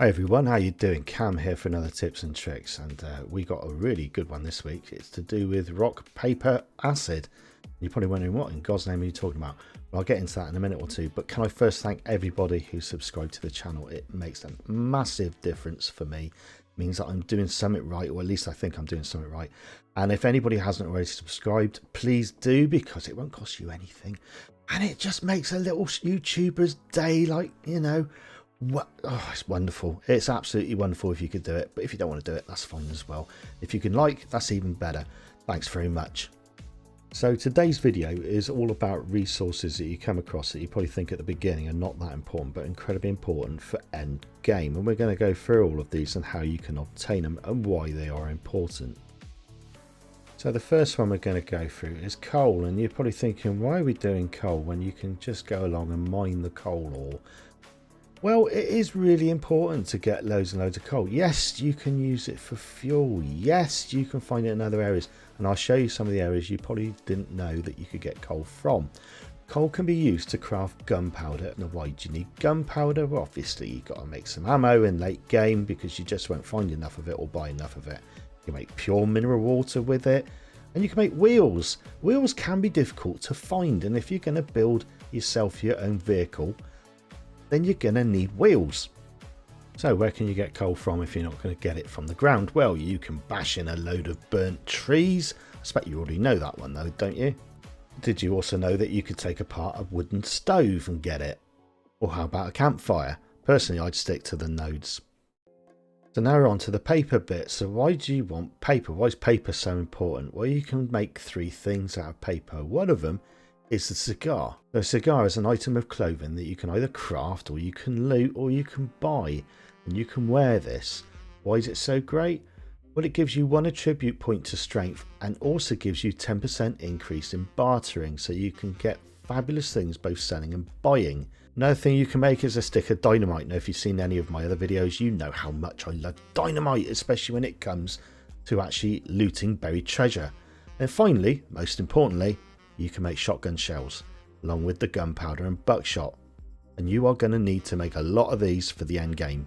Hi everyone, how you doing? Cam here for another tips and tricks, and we got a really good one this week. It's to do with rock, paper, acid. You're probably wondering what in God's name are you talking about? Well, I'll get into that in a minute or two, but can I first thank everybody who subscribed to the channel? It makes a massive difference for me. It means that I'm doing something right, or at least I think I'm doing something right. And if anybody hasn't already subscribed, please do, because it won't cost you anything. And it just makes a little YouTuber's day, like, you know. Oh, it's wonderful. It's absolutely wonderful if you could do it, but if you don't want to do it, that's fine as well. If you can like, that's even better. Thanks very much. So today's video is all about resources that you come across that you probably think at the beginning are not that important, but incredibly important for end game. And we're going to go through all of these and how you can obtain them and why they are important. So the first one we're going to go through is coal, and you're probably thinking, why are we doing coal when you can just go along and mine the coal ore? Well, it is really important to get loads and loads of coal. Yes, you can use it for fuel. Yes, you can find it in other areas. And I'll show you some of the areas you probably didn't know that you could get coal from. Coal can be used to craft gunpowder. Now, why do you need gunpowder? Well, obviously, you've got to make some ammo in late game because you just won't find enough of it or buy enough of it. You can make pure mineral water with it. And you can make wheels. Wheels can be difficult to find. And if you're going to build yourself your own vehicle, then you're going to need wheels. So where can you get coal from if you're not going to get it from the ground? Well, you can bash in a load of burnt trees. I expect you already know that one though, don't you? Did you also know that you could take apart a wooden stove and get it? Or how about a campfire? Personally, I'd stick to the nodes. So now we're on to the paper bit. So why do you want paper? Why is paper so important? Well, you can make three things out of paper. One of them is the cigar. The cigar is an item of clothing that you can either craft, or you can loot, or you can buy, and you can wear this. Why is it so great? Well, it gives you 1 attribute point to strength and also gives you 10% increase in bartering, so you can get fabulous things both selling and buying. Another thing you can make is a stick of dynamite. Now, if you've seen any of my other videos, you know how much I love dynamite, especially when it comes to actually looting buried treasure. And finally, most importantly, you can make shotgun shells along with the gunpowder and buckshot, and you are going to need to make a lot of these for the end game.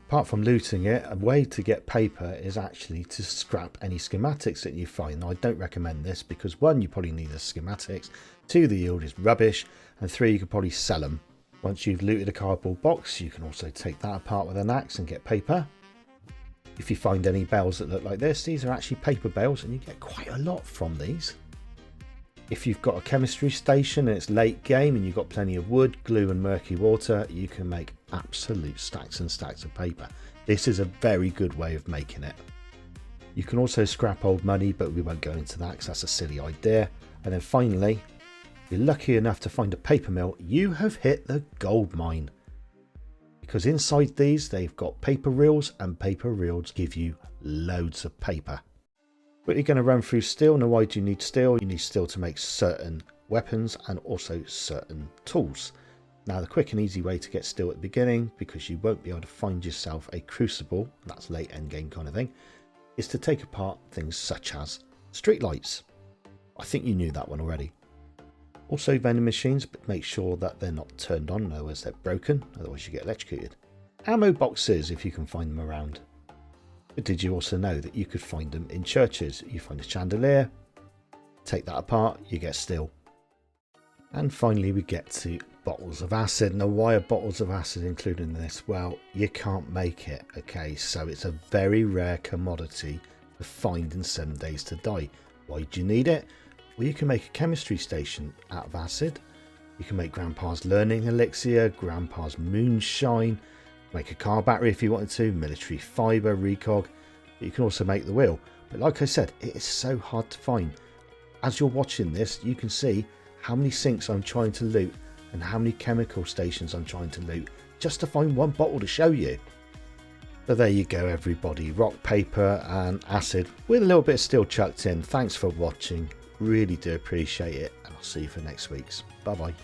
Apart from looting it, a way to get paper is actually to scrap any schematics that you find. Now, I don't recommend this because 1, you probably need the schematics, 2, the yield is rubbish, and 3, you could probably sell them. Once you've looted a cardboard box, you can also take that apart with an axe and get paper. If you find any bales that look like this, these are actually paper bales, and you get quite a lot from these. If you've got a chemistry station and it's late game and you've got plenty of wood, glue and murky water, you can make absolute stacks and stacks of paper. This is a very good way of making it. You can also scrap old money, but we won't go into that because that's a silly idea. And then finally, if you're lucky enough to find a paper mill, you have hit the gold mine. Because inside these, they've got paper reels, and paper reels give you loads of paper. But you're going to run through steel. Now, why do you need steel? You need steel to make certain weapons and also certain tools. Now, the quick and easy way to get steel at the beginning, because you won't be able to find yourself a crucible, that's late end game kind of thing, is to take apart things such as street lights. I think you knew that one already. Also vending machines, but make sure that they're not turned on, otherwise they're broken, otherwise you get electrocuted. Ammo boxes, if you can find them around. But did you also know that you could find them in churches? You find a chandelier, take that apart, you get steel. And finally we get to bottles of acid. Now, why are bottles of acid included in this? Well, you can't make it, okay? So it's a very rare commodity to find in 7 days to die. Why do you need it? Well, you can make a chemistry station out of acid. You can make Grandpa's learning elixir, Grandpa's moonshine, make a car battery if you wanted to, military fibre, recog. But you can also make the wheel. But like I said, it is so hard to find. As you're watching this, you can see how many sinks I'm trying to loot and how many chemical stations I'm trying to loot just to find one bottle to show you. So there you go, everybody. Rock, paper and acid with a little bit of steel chucked in. Thanks for watching. Really do appreciate it, and I'll see you for next week's. Bye bye.